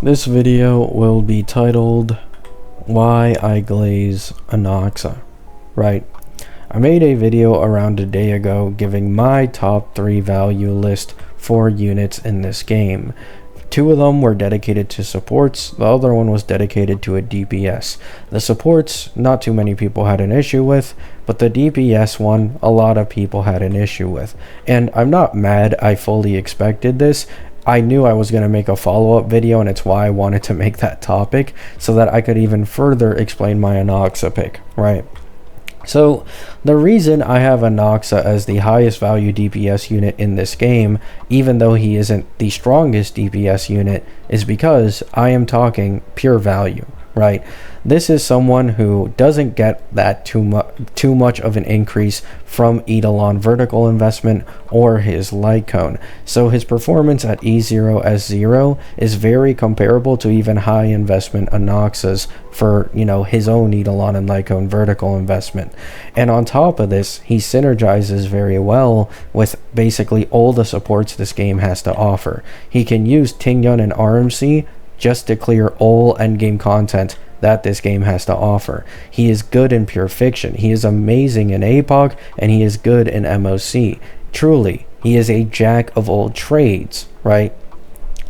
This video will be titled Why I Glaze Anaxa. Right. I made a video around a day ago giving my top 3 value list for units in this game. 2 of them were dedicated to supports, the other one was dedicated to a DPS. The supports, not too many people had an issue with, but the DPS one, a lot of people had an issue with. And I'm not mad, I fully expected this. I knew I was going to make a follow-up video, and it's why I wanted to make that topic, so that I could even further explain my Anaxa pick, right? So, the reason I have Anaxa as the highest value DPS unit in this game, even though he isn't the strongest DPS unit, is because I am talking pure value, right? This is someone who doesn't get that too much of an increase from Eidolon vertical investment or his light cone. So his performance at E0 S0 is very comparable to even high investment Anaxa's for, his own Eidolon and light cone vertical investment. And on top of this, he synergizes very well with basically all the supports this game has to offer. He can use Tingyun and RMC just to clear all endgame content that this game has to offer. He is good in pure fiction, he is amazing in APOC, and he is good in MOC. Truly, he is a jack of all trades, right?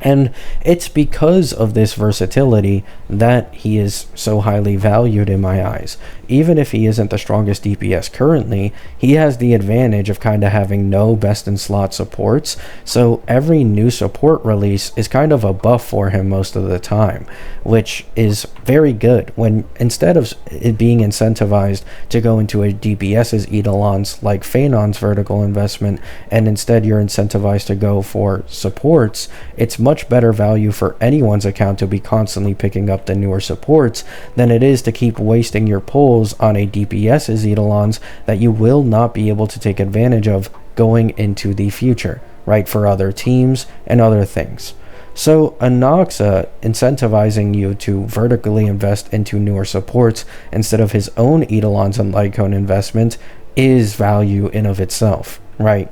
And it's because of this versatility that he is so highly valued in my eyes. Even if he isn't the strongest DPS currently, he has the advantage of kind of having no best in slot supports, so every new support release is kind of a buff for him most of the time, which is very good when instead of it being incentivized to go into a DPS's Eidolons like Phaenon's vertical investment, and instead you're incentivized to go for supports, it's much better value for anyone's account to be constantly picking up the newer supports than it is to keep wasting your pulls on a DPS's Eidolons that you will not be able to take advantage of going into the future, right, for other teams and other things. So Anaxa incentivizing you to vertically invest into newer supports instead of his own Eidolons and light cone investment is value in of itself, right?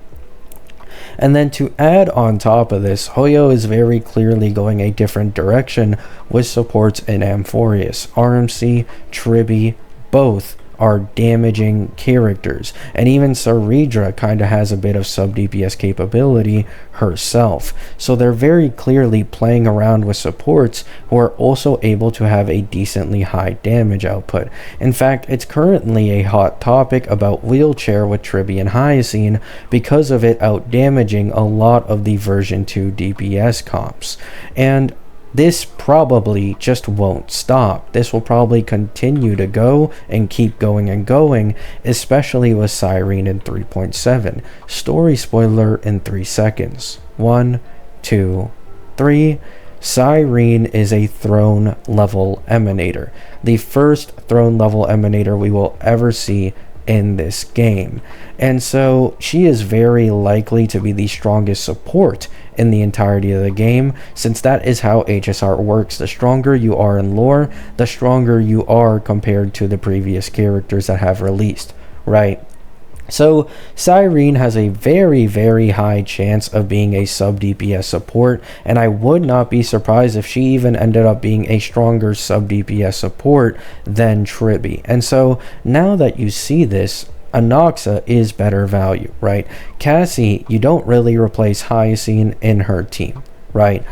And then to add on top of this, Hoyo is very clearly going a different direction with supports in Amphoreus. RMC, Tribby, both are damaging characters, and even Saridra kind of has a bit of sub DPS capability herself, so they're very clearly playing around with supports who are also able to have a decently high damage output. In fact, it's currently a hot topic about Wheelchair with Tribby and Hyacine because of it out damaging a lot of the version 2 DPS comps, and this probably just won't stop. This will probably continue to go and keep going and going, especially with Sirene in 3.7. Story spoiler in 3 seconds. 1, 2, 3. Sirene is a throne level emanator. The first throne level emanator we will ever see in this game, and so she is very likely to be the strongest support in the entirety of the game, since that is how HSR works. The stronger you are in lore, the stronger you are compared to the previous characters that have released, right? So Sirene has a very, very high chance of being a sub DPS support, and I would not be surprised if she even ended up being a stronger sub DPS support than Tribby. And so now that you see this, Anaxa is better value, right? Cassie, you don't really replace Hyacine in her team, right?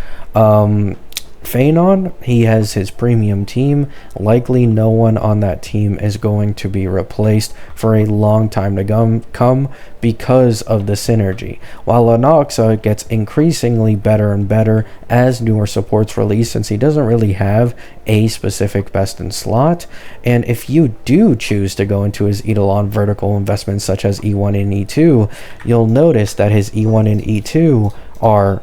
Phaenon, he has his premium team. Likely no one on that team is going to be replaced for a long time to come because of the synergy. While Anaxa gets increasingly better and better as newer supports release, since he doesn't really have a specific best in slot. And if you do choose to go into his Eidolon vertical investments such as E1 and E2, you'll notice that his E1 and E2 are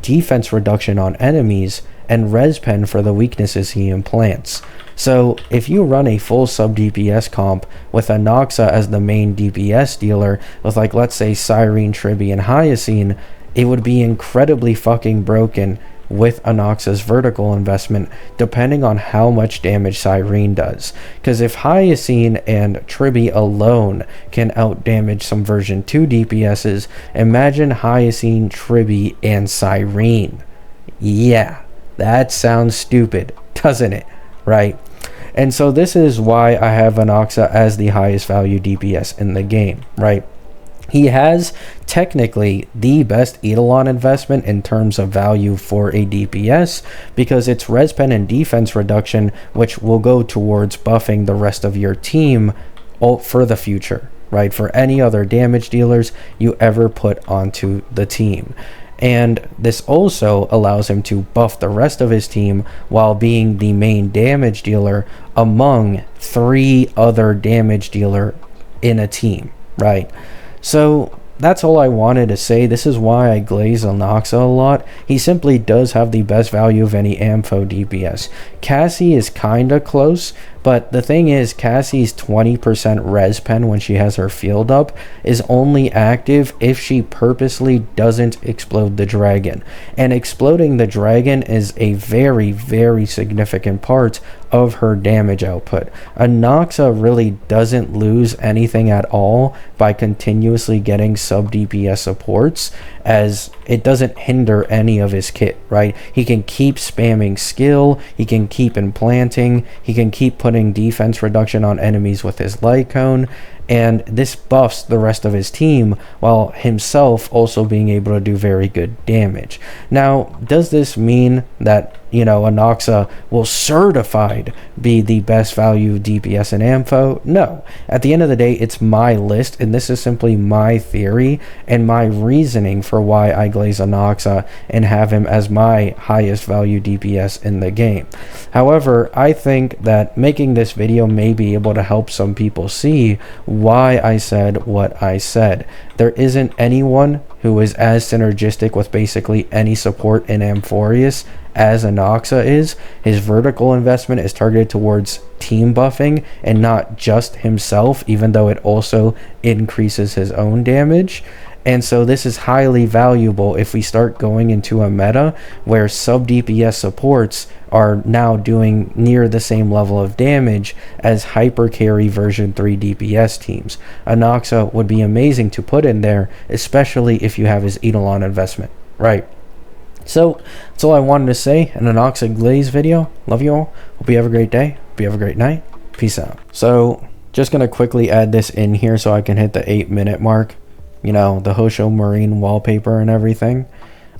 defense reduction on enemies and res pen for the weaknesses he implants. So if you run a full sub DPS comp with Anaxa as the main DPS dealer with, like, let's say Sirene, Tribby, and Hyacine, it would be incredibly fucking broken with Anaxa's vertical investment, depending on how much damage Sirene does. Because if Hyacine and Tribby alone can outdamage some version 2 DPSs, imagine Hyacine, Tribby, and Sirene. Yeah, That sounds stupid, doesn't it? Right? And so this is why I have Anaxa as the highest value DPS in the game, right? He has technically the best Eidolon investment in terms of value for a DPS, because it's res pen and defense reduction, which will go towards buffing the rest of your team for the future, right? For any other damage dealers you ever put onto the team. And this also allows him to buff the rest of his team while being the main damage dealer among 3 other damage dealer in a team, right? So that's all I wanted to say. This is why I glaze Anaxa a lot. He simply does have the best value of any Ampho DPS. Cassie is kinda close, but the thing is, Cassie's 20% res pen when she has her field up is only active if she purposely doesn't explode the dragon. And exploding the dragon is a very, very significant part of her damage output. Anaxa really doesn't lose anything at all by continuously getting sub DPS supports, as it doesn't hinder any of his kit, right? He can keep spamming skill, he can keep implanting, he can keep putting defense reduction on enemies with his light cone, and this buffs the rest of his team while himself also being able to do very good damage. Now, does this mean that, you know, Anaxa will certified be the best value DPS in Ampho? No. At the end of the day, it's my list, and this is simply my theory and my reasoning for why I glaze Anaxa and have him as my highest value DPS in the game. However, I think that making this video may be able to help some people see why I said what I said. There isn't anyone who is as synergistic with basically any support in Amphorius as Anaxa is. His vertical investment is targeted towards team buffing and not just himself, even though it also increases his own damage. And so this is highly valuable if we start going into a meta where sub DPS supports are now doing near the same level of damage as hyper carry version 3 DPS teams. Anaxa would be amazing to put in there, especially if you have his Eidolon investment, right? So that's all I wanted to say in an Anaxa Glaze video. Love you all. Hope you have a great day. Hope you have a great night. Peace out. So just going to quickly add this in here so I can hit the 8-minute mark. You know, the Hosho Marine wallpaper and everything.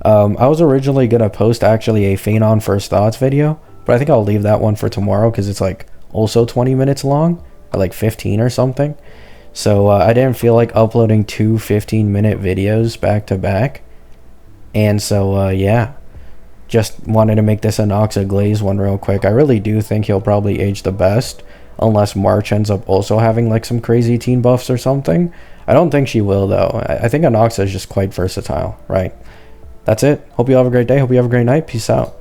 I was originally going to post actually a Phanon First Thoughts video, but I think I'll leave that one for tomorrow because it's like also 20 minutes long, or like 15 or something. So I didn't feel like uploading 2 15-minute videos back to back. And so, yeah, just wanted to make this Anaxa Glaze one real quick. I really do think he'll probably age the best, unless March ends up also having like some crazy teen buffs or something. I don't think she will, though. I think Anaxa is just quite versatile, right? That's it. Hope you all have a great day. Hope you have a great night. Peace out.